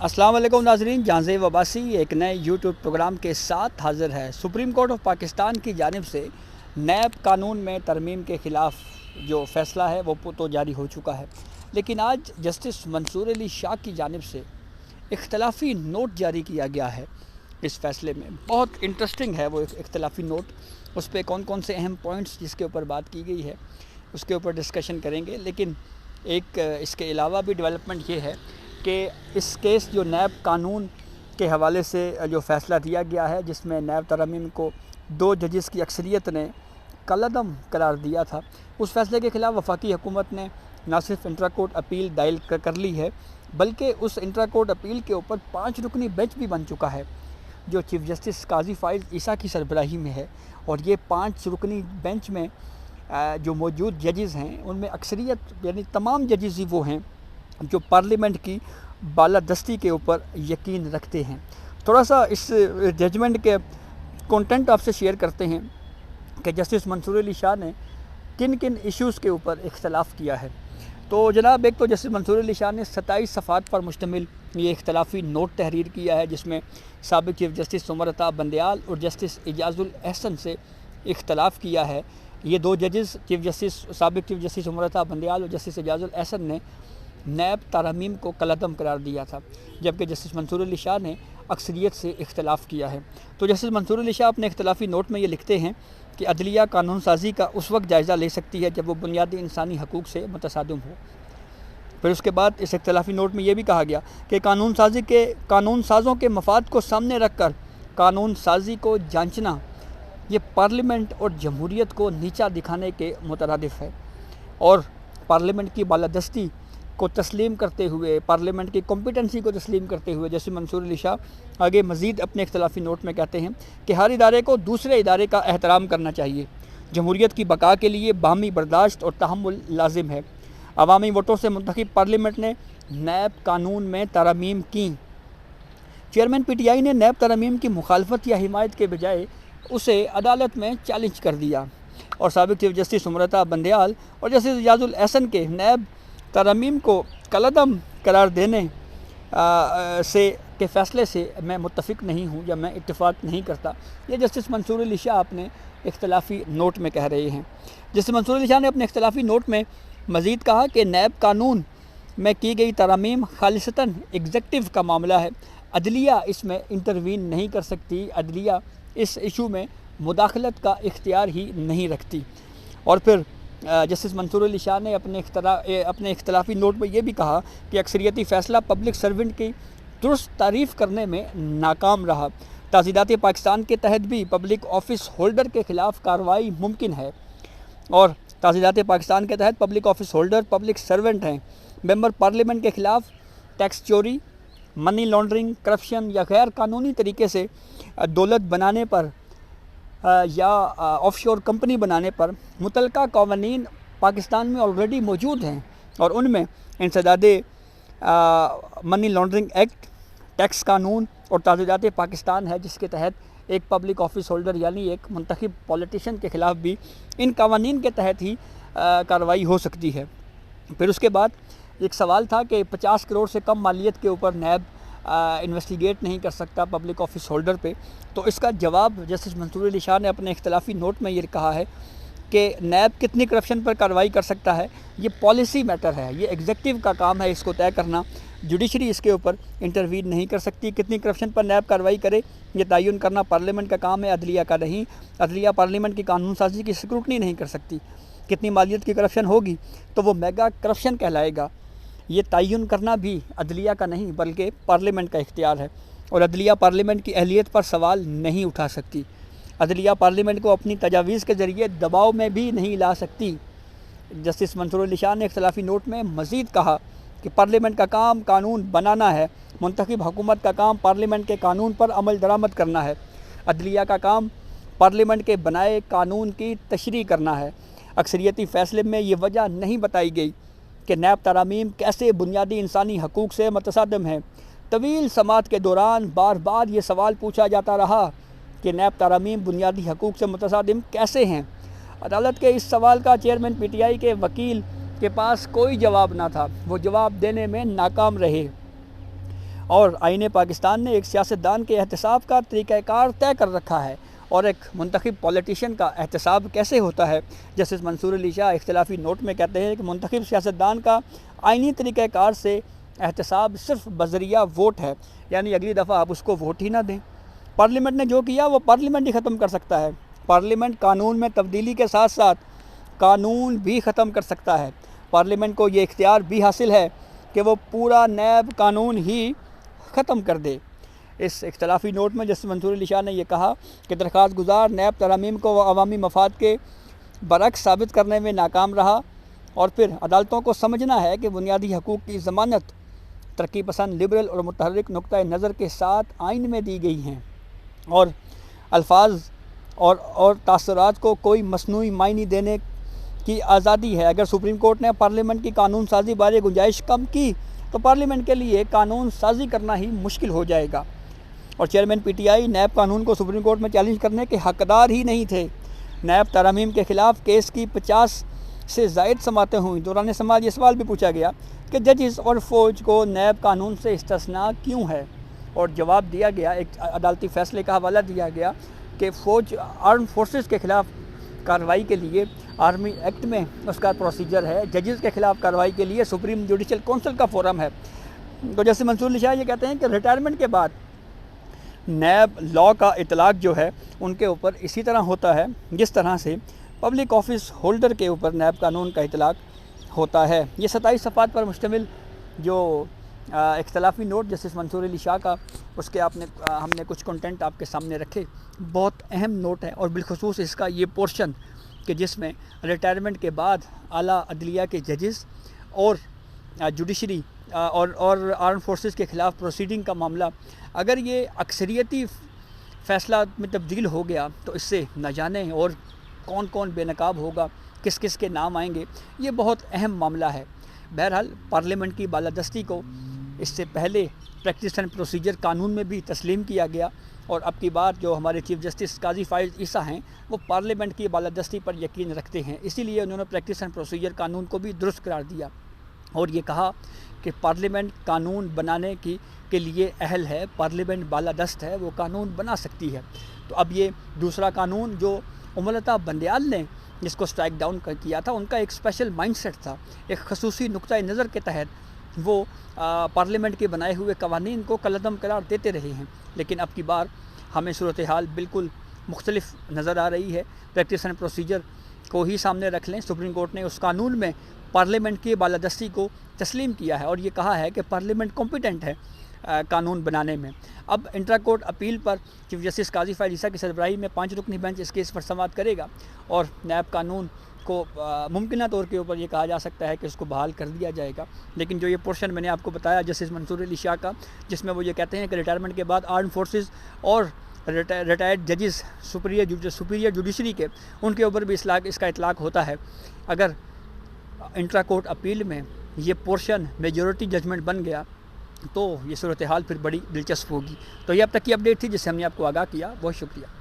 अस्सलाम वालेकुम नाज़रीन, जांज़ेब अब्बासी एक नए यूट्यूब प्रोग्राम के साथ हाज़िर है। सुप्रीम कोर्ट ऑफ पाकिस्तान की जानिब से नैब कानून में तरमीम के ख़िलाफ़ जो फ़ैसला है वो तो जारी हो चुका है, लेकिन आज जस्टिस मंसूर अली शाह की जानिब से इख्तलाफी नोट जारी किया गया है। इस फ़ैसले में बहुत इंटरेस्टिंग है वो इख्तलाफी नोट, उस पर कौन कौन से अहम पॉइंट्स जिसके ऊपर बात की गई है उसके ऊपर डिस्कशन करेंगे। लेकिन एक इसके अलावा भी डेवलपमेंट ये है कि इस केस जो नैब कानून के हवाले से जो फ़ैसला दिया गया है, जिसमें नैब तरमीम को 2 जजेस की अक्सरियत ने कलअदम करार दिया था, उस फ़ैसले के ख़िलाफ़ वफाकी हुकूमत ने न सिर्फ इंट्रा कोर्ट अपील दायर कर ली है, बल्कि उस इंट्रा कोर्ट अपील के ऊपर 5 रुकनी बेंच भी बन चुका है जो चीफ़ जस्टिस काजी फ़ाइज़ ईसा की सरबराही में है। और ये 5 रुकनी बेंच में जो मौजूद जजेस हैं उनमें अक्सरियत यानी तमाम जजेस ही वो हैं जो पार्लियामेंट की बालादस्ती के ऊपर यकीन रखते हैं। थोड़ा सा इस जजमेंट के कंटेंट आपसे शेयर करते हैं कि जस्टिस मंसूर अली शाह ने किन किन इश्यूज़ के ऊपर इख्तलाफ किया है। तो जनाब, एक तो जस्टिस मंसूर अली शाह ने 27 सफ़ात पर मुश्तमिल ये इख्तलाफी नोट तहरीर किया है, जिसमें साबिक़ चीफ़ जस्टिस उमर अता बंदयाल और जस्टिस एजाजुल एहसन से इख्तलाफ किया है। ये 2 जजेस साबिक़ चीफ़ जस्टिस उमर अता बंदयाल और जस्टिस एजाजुल एहसन ने नैब तरमीम को कलअदम करार दिया था, जबकि जस्टिस मंसूर अली शाह ने अक्सरियत से इख्तलाफ किया है। तो जस्टिस मंसूर अली शाह अपने इख्तलाफी नोट में ये लिखते हैं कि अदलिया कानून साजी का उस वक्त जायज़ा ले सकती है जब वो बुनियादी इंसानी हकूक़ से मुतसादिम हो। फिर उसके बाद इस इख्तलाफी नोट में ये भी कहा गया कि कानून साज़ों के मफाद को सामने रख कर कानून साजी को जांचना ये पार्लियामेंट और जमहूरियत को नीचा दिखाने के मुतरादिफ है, और पार्लियामेंट की बालादस्ती को तस्लीम करते हुए, पार्लियामेंट की कॉम्पिटेंसी को तस्लीम करते हुए जस्टिस मंसूर अली शाह आगे मज़ीद अपने इख्तलाफी नोट में कहते हैं कि हर इदारे को दूसरे इदारे का एहतराम करना चाहिए। जमहूरियत की बका के लिए बाहमी बर्दाश्त और तहम्मुल लाजिम है। अवामी वोटों से मुंतखब पार्लियामेंट ने नैब कानून में तरमीम की। चेयरमैन PTI ने नैब तरमीम की मुखालफत या हिमायत के बजाय उसे अदालत में चैलेंज कर दिया, और साबिक़ चीफ़ जस्टिस उमर अता बंदयाल और जस्टिस एजाजुल एहसन के नैब तरमीम को कलअदम करार देने के फ़ैसले से मैं मुत्तफ़िक़ नहीं हूँ या मैं इत्तेफाक नहीं करता। ये जस्टिस मंसूर अली शाह अपने इख्तलाफी नोट में कह रहे हैं। जस्टिस मंसूर अली शाह ने अपने इख्तलाफी नोट में मज़ीद कहा कि नैब कानून में की गई तरमीम खालिसतन एग्जेक्टिव का मामला है, अदलिया इसमें इंटरवीन नहीं कर सकती, अदलिया इस इशू में मुदाखलत का इख्तियार ही नहीं रखती। और फिर जस्टिस मंसूर अली शाह ने अपने इख्तलाफी नोट में ये भी कहा कि अक्सरियती फ़ैसला पब्लिक सर्वेंट की दुरुस्त तारीफ़ करने में नाकाम रहा। ताज़ीदात पाकिस्तान के तहत भी पब्लिक ऑफिस होल्डर के ख़िलाफ़ कार्रवाई मुमकिन है, और ताज़ीदात पाकिस्तान के तहत public office holder public servant हैं। मेंबर पार्लियामेंट के ख़िलाफ़ टैक्स चोरी, मनी लॉन्ड्रिंग, करप्शन या गैर कानूनी तरीके से दौलत बनाने पर या ऑफशोर कंपनी बनाने पर मुतलका कवानीन पाकिस्तान में ऑलरेडी मौजूद हैं, और उनमें इंसदादे मनी लॉन्ड्रिंग एक्ट, टैक्स कानून और ताज़ीदात पाकिस्तान है, जिसके तहत एक पब्लिक ऑफिस होल्डर यानी एक मुंतखब पॉलिटिशियन के ख़िलाफ़ भी इन कवानीन के तहत ही कार्रवाई हो सकती है। फिर उसके बाद एक सवाल था कि 50 करोड़ से कम मालियत के ऊपर नैब इन्वेस्टिगेट नहीं कर सकता पब्लिक ऑफिस होल्डर पे। तो इसका जवाब जस्टिस मंसूर अली शाह ने अपने इख्तलाफी नोट में ये कहा है कि नैब कितनी करप्शन पर कार्रवाई कर सकता है ये पॉलिसी मैटर है, ये एग्जेक्टिव का काम है इसको तय करना, जुडिशरी इसके ऊपर इंटरवीन नहीं कर सकती। कितनी करप्शन पर नैब कार्रवाई करे ये तयन करना पार्लियामेंट का काम है, अदलिया का नहीं। अदलिया पार्लियामेंट की कानून साजी की स्क्रूटनी नहीं कर सकती। कितनी मालियत की करप्शन होगी तो वो मेगा करप्शन कहलाएगा, ये तयन करना भी अदलिया का नहीं बल्कि पार्लियामेंट का इख्तियार है, और अदलिया पार्लियामेंट की अहलियत पर सवाल नहीं उठा सकती। अदलिया पार्लियामेंट को अपनी तजावीज़ के ज़रिए दबाव में भी नहीं ला सकती। जस्टिस मंसूर अली शाह ने इख्तलाफी नोट में मज़ीद कहा कि पार्लियामेंट का काम कानून बनाना है, मुंतखब हुकूमत का काम पार्लियामेंट के कानून पर अमल दरामद करना है, अदलिया का काम पार्लियामेंट के बनाए कानून की तशरीह करना है। अक्सरियती फ़ैसले में ये वजह नहीं बताई गई कि नैब तरमीम कैसे बुनियादी इंसानी हकूक़ से मुतसादिम है। तवील समात के दौरान बार बार ये सवाल पूछा जाता रहा कि नैब तरमीम बुनियादी हकूक़ से मुतसादिम कैसे हैं। अदालत के इस सवाल का चेयरमैन PTI के वकील के पास कोई जवाब ना था, वो जवाब देने में नाकाम रहे। اور آئین پاکستان نے ایک سیاستدان کے احتساب کا طریقہ کار طے کر رکھا ہے، اور ایک منتخب پولیٹیشین کا احتساب کیسے ہوتا ہے۔ جسٹس منصور علی شاہ اختلافی نوٹ میں کہتے ہیں کہ منتخب سیاستدان کا آئینی طریقہ کار سے احتساب صرف بذریعہ ووٹ ہے، یعنی اگلی دفعہ آپ اس کو ووٹ ہی نہ دیں۔ پارلیمنٹ نے جو کیا وہ پارلیمنٹ ہی ختم کر سکتا ہے۔ پارلیمنٹ قانون میں تبدیلی کے ساتھ ساتھ قانون بھی ختم کر سکتا ہے۔ پارلیمنٹ کو یہ اختیار بھی حاصل ہے کہ وہ پورا نیب قانون ہی ختم کر دے۔ اس اختلافی نوٹ میں جسٹس منصور علی شاہ نے یہ کہا کہ درخواست گزار نیب ترامیم کو عوامی مفاد کے برعکس ثابت کرنے میں ناکام رہا، اور پھر عدالتوں کو سمجھنا ہے کہ بنیادی حقوق کی ضمانت ترقی پسند، لبرل اور متحرک نقطۂ نظر کے ساتھ آئین میں دی گئی ہیں، اور الفاظ اور تاثرات کو کوئی مصنوعی معنی دینے کی آزادی ہے۔ اگر سپریم کورٹ نے پارلیمنٹ کی قانون سازی بارے گنجائش کم کی تو پارلیمنٹ کے لیے قانون سازی کرنا ہی مشکل ہو جائے گا۔ اور chairman P T I NAB قانون کو سپریم کورٹ میں چیلنج کرنے کے حقدار ہی نہیں تھے۔ نیب ترامیم کے خلاف کیس کی 50 سے زائد سماعتیں ہوئیں۔ دوران سماعت یہ سوال بھی پوچھا گیا کہ ججز اور فوج کو نیب قانون سے استثناء کیوں ہے، اور جواب دیا گیا، ایک عدالتی فیصلے کا حوالہ دیا گیا کہ فوج آرم فورسز کے خلاف کارروائی کے لیے آرمی ایکٹ میں اس کا پروسیجر ہے، ججز کے خلاف کارروائی کے لیے سپریم جوڈیشل کونسل کا فورم ہے۔ تو جیسے منصور علی شاہ یہ کہتے ہیں کہ ریٹائرمنٹ کے بعد نیب لاء کا اطلاق جو ہے ان کے اوپر اسی طرح ہوتا ہے جس طرح سے پبلک آفس ہولڈر کے اوپر نیب قانون کا اطلاق ہوتا ہے۔ یہ 27 صفحات پر مشتمل جو اختلافی نوٹ جسٹس منصور علی شاہ کا، اس کے ہم نے کچھ کنٹینٹ آپ کے سامنے رکھے۔ بہت اہم نوٹ ہے، اور بالخصوص اس کا یہ پورشن کہ جس میں ریٹائرمنٹ کے بعد اعلیٰ عدلیہ کے ججز اور جوڈیشری اور آرم فورسز کے خلاف پروسیڈنگ کا معاملہ، اگر یہ اکثریتی فیصلہ میں تبدیل ہو گیا تو اس سے نہ جانے اور کون کون بے نقاب ہوگا، کس کس کے نام آئیں گے۔ یہ بہت اہم معاملہ ہے۔ بہرحال پارلیمنٹ کی بالادستی کو اس سے پہلے پریکٹس اینڈ پروسیجر قانون میں بھی تسلیم کیا گیا، اور اب کی بات جو ہمارے چیف جسٹس قاضی فائز عیسیٰ ہیں وہ پارلیمنٹ کی بالادستی پر یقین رکھتے ہیں، اسی لیے انہوں نے پریکٹس اینڈ پروسیجر قانون کو بھی درست قرار دیا، اور یہ کہا کہ پارلیمنٹ قانون بنانے کے لیے اہل ہے، پارلیمنٹ بالادست ہے، وہ قانون بنا سکتی ہے۔ تو اب یہ دوسرا قانون جو املتا بندیال نے جس کو سٹرائک ڈاؤن کیا تھا، ان کا ایک اسپیشل مائنڈ سیٹ تھا، ایک خصوصی نقطۂ نظر کے تحت وہ پارلیمنٹ کے بنائے ہوئے قوانین کو کالعدم قرار دیتے رہے ہیں، لیکن اب کی بار ہمیں صورتحال بالکل مختلف نظر آ رہی ہے۔ پریکٹس اینڈ پروسیجر کو ہی سامنے رکھ لیں، سپریم کورٹ نے اس قانون میں پارلیمنٹ کی بالادستی کو تسلیم کیا ہے، اور یہ کہا ہے کہ پارلیمنٹ کمپیٹنٹ ہے قانون بنانے میں۔ اب انٹرا کورٹ اپیل پر چیف جسٹس قاضی فائز عیسیٰ کی سربراہی میں 5 رکنی بینچ اس کیس پر سماعت کرے گا، اور نیب قانون کو ممکنہ طور کے اوپر یہ کہا جا سکتا ہے کہ اس کو بحال کر دیا جائے گا۔ لیکن جو یہ پورشن میں نے آپ کو بتایا جسٹس منصور علی شاہ کا، جس میں وہ یہ کہتے ہیں کہ ریٹائرمنٹ کے بعد آرم فورسز اور ریٹائرڈ ججز سپیریئر جوڈیشری کے، ان کے اوپر بھی اس کا اطلاق ہوتا ہے۔ اگر انٹرا کورٹ اپیل میں یہ پورشن میجورٹی ججمنٹ بن گیا تو یہ صورتحال پھر بڑی دلچسپ ہوگی۔ تو یہ اب تک کی اپڈیٹ تھی جس سے ہم نے آپ کو آگاہ کیا۔ بہت شکریہ۔